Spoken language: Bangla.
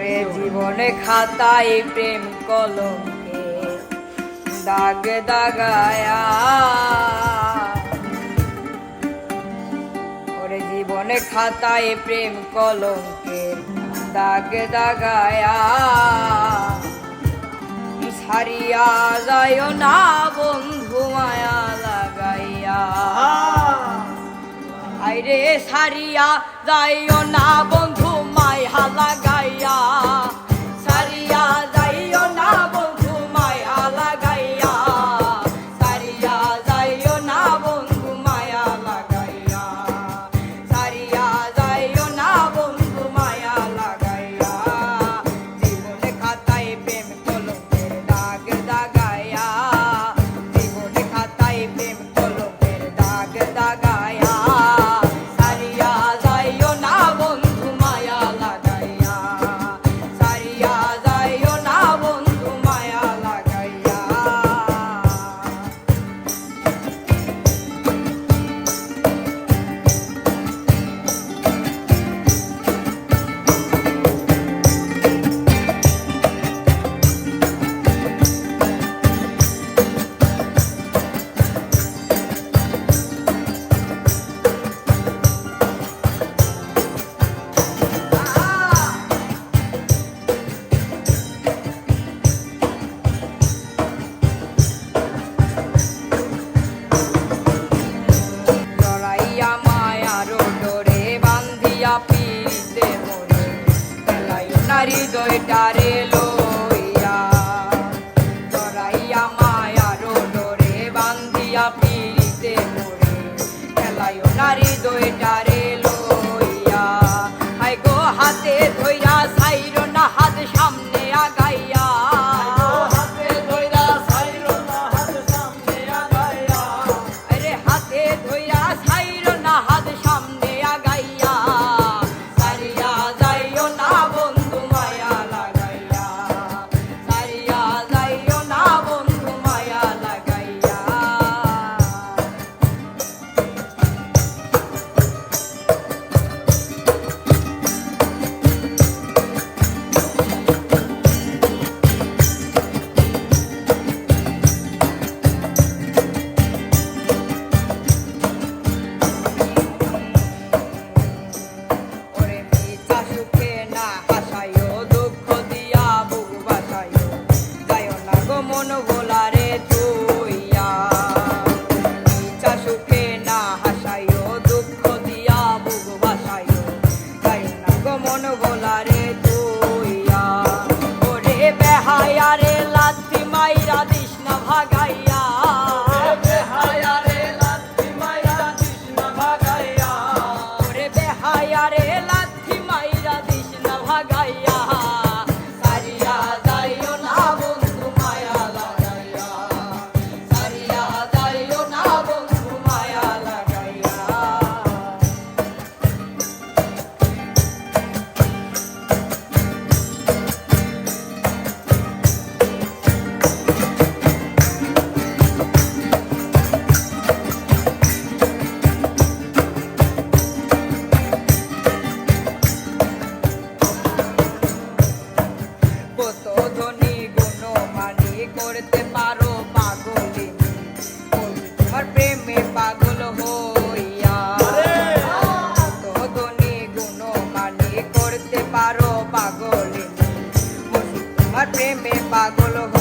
ওরে জীবনে খাতায় প্রেম কলঙ্কে দাগ দাগায়া, ওরে জীবনে খাতায় প্রেম কলঙ্কে দাগ দাগায়া, ছাড়িয়া যায় না বন্ধু মায়া লাগাইয়া, আইরে ছাড়িয়া যাইও না বন্ধু মায়া লাগাইয়া, ছাড়িয়া যাইও না বন্ধু মায়া লাগাইয়া, ছাড়িয়া যাইও না বন্ধু মায়া লাগাইয়া, ছাড়িয়া যাইও না বন্ধু মায়া লাগাইয়া, জীবনে খাতায় প্রেম কলঙ্কের দাগ দাগাইয়া, জীবনে খাতায় প্রেম কলঙ্কের দাগ দাগাইয়া, ছাড়িয়া যাইও না বন্ধু মায়া লাগাইয়া, ছাড়িয়া যাইও না বন্ধু মায়া লাগাইয়া। জড়াইয়া মায়ার ডোরে বান্ধিয়া পিরিতে মোরে, খেলাইও না হৃদয়টারে লইয়া, জড়াইয়া মায়ার ডোরে বান্ধিয়া পিরিতে মোরে, খেলাইও না হৃদয়টারে লইয়া, হাই গো হাতে ধইরা ছাইরো না হাত সামনে আগাইয়া, হাতে ধইরা ছাইরো না হাত সামনে আগাইয়া, আরে হাতে ধইরা ছাইরো না হাত সামনে আগাইয়া, ছাড়িয়া যাইও না বন্ধু মায়া লাগাইয়া, ছাড়িয়া যাইও না বন্ধু মায়া লাগাইয়া। ওরে মিছা সুখে না হাসাইও, দুঃখ দিয়া বুক বাসাইও, যাইও না গো মন ভোলারে তুইয়া, মিছা সুখে না হাসাইও, দুঃখ দিয়া বুক বাসাইও, যাইও না গো মন ভোলারে তুইয়া, ওরে বেহায়ারে লাথি মাইরা দিস না ভাগাইয়া, বেহায়ারে লাথি মাইরা দিস না ভাগাইয়া, ওরে বেহায়ারে লাথি মাইরা দিস না ভাগাইয়া, ছাড়িয়া যাইও না বন্ধু মায়া লাগাইয়া, ছাড়িয়া যাইও না বন্ধু মায়া লাগাইয়া। কত ধনী গুণমানি করতে পারো পাগলিনী, আমি তোমার প্রেমে পাগল হইয়া, কত ধনী গুণমানি করতে পারো পাগলিনী, আমি তোমার প্রেমে পাগল হইয়া।